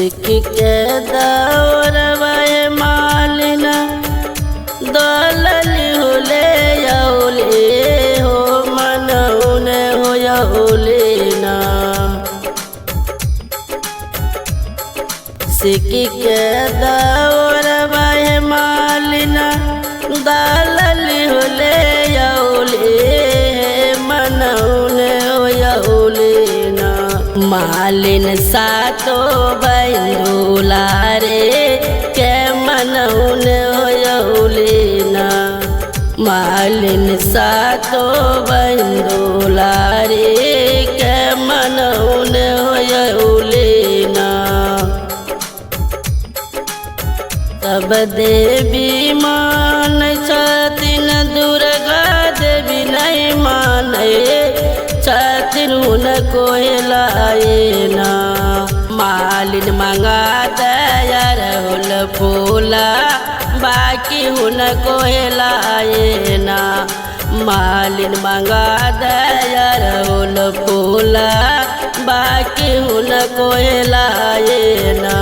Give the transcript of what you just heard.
सिख के दौरवा मालिना दलली होले यौले हो मनौने हो यौले ना सिख के दौरवा मालिना दलली होले यौले मनौने हो यौले ना मालिन सातो बंदूला रे के मनौने हो यौले ना मालिन सातो बंदूला रे के मनौने हो यौले ना सब देवी मान छथिन दुर्गा देवी नहीं माने छथिन उनको लाए ना मालिन मंगा दया रहल फूला बाकी उनको लाए ना मालिन मंगा दया रहल फूला बाकी उनको लाए ना।